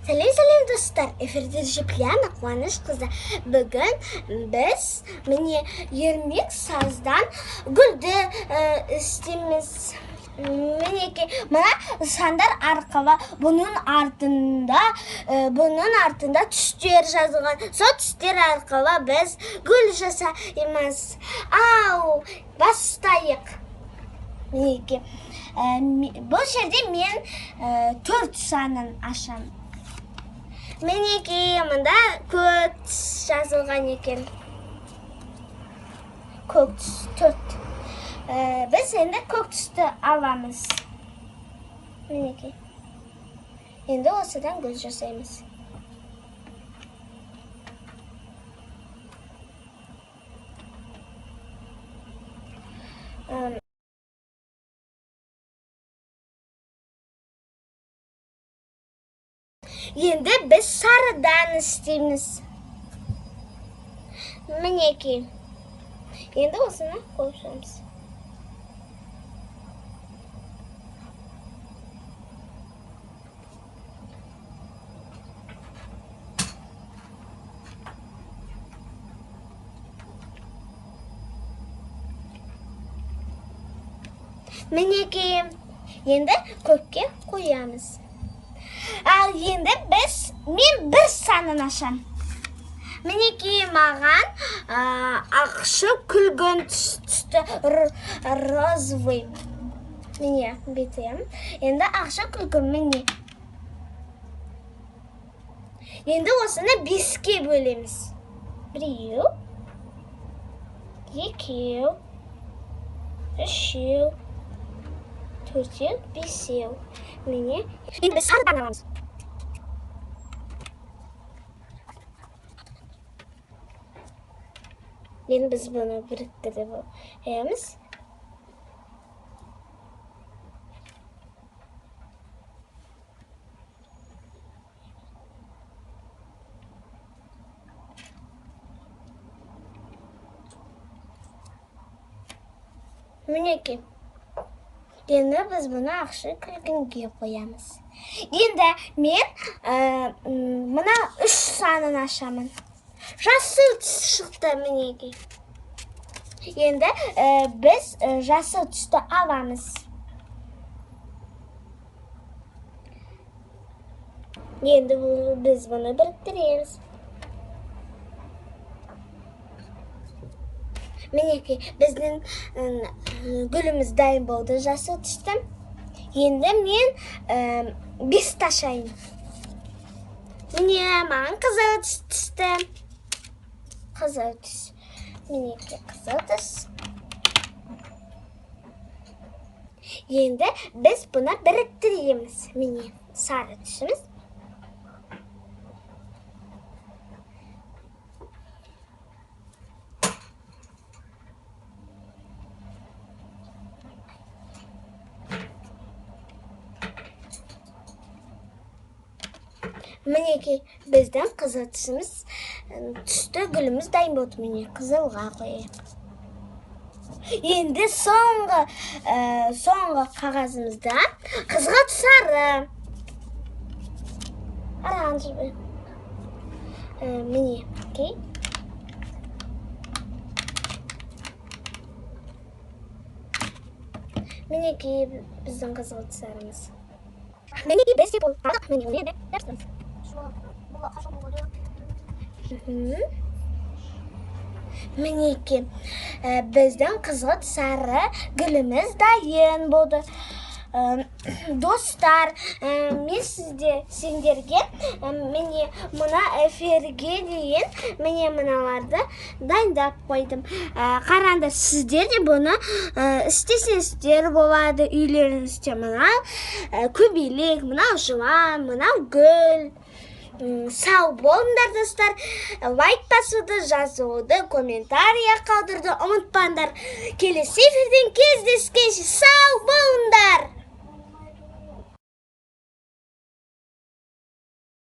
Сәлем достар, эфирде Жеплана Қуаныш қызы. Бүгін біз міне ермек саздан гүлді істейміз. Мінеке, мына сандар арқылы бұның артында түстер жазылған. Сол түстер арқылы біз гүл жасаймыз. Ау, бастайық. Мінеке, бұл жерде мен 4 санын ашамын. Мінеке, мұнда көк түс жазылған екен. Көк түс 4. Біз енді көк түсті аламыз. Мінеке. Енді осыдан гүл жасаймыз. Енді біз сарыдан істейміз. Мінеке. Енді осыны қойшамыз. Мінеке. Енді көкке қоямыз. Ал енді мен бір санын ашам. Мінеке, маған ақшы күлгін түсті розовый. Міне, бетем. Енді ақшы күлгін, міне. Енді осыны 5-ке бөлеміз. 1, 2, 3, 4, 5. Міне. Енді біз сарыдан аламыз. Енді біз бұны біріктіріп өйеміз. Мінеке. Енді біз бұны ақшы күлгінге қоямыз. Енді мен мұна 3 санын ашамын. Жасыл түс шықты, мінеке. Енді біз жасыл түсті аламыз. Енді біз бұны біріктіреміз. Мінеке, біздің гүліміз дайын болды, жасыл түсті. Енді мен 5 ташайын. Міне, маған қызыл түсті. Қызыл түс. Мінеке, қызыл түс. Енді біз бұны біріктіреміз. Міне, сары түсіміз. Мінеке, біздің қызыл түсіміз түсті гүліміз дайын болды. Міне, қызылға қойайық. Енді соңғы қағазымызда қызғылт сары. Оранжевый. Мінеке. Мінеке, біздің қызғылт сарымыз. Мінеке, біз де болды. Мінеке, Мінеке, біздің қызғылт сары гүліміз дайын болды. Достар, мен сендерге міне мұна эфирге дейін міне мұналарды дайындап қойдым. Қараңдар, сіздер де бұны істесеңіздер болады. Үйлеріңізде мынау көбелек, мынау жылан, мынау гүл. Сау болыңдар достар. Лайк басуды, жазуды, комментария қалдырды ұмытпаңдар. Келесі эфирден кездескенше сау болыңдар.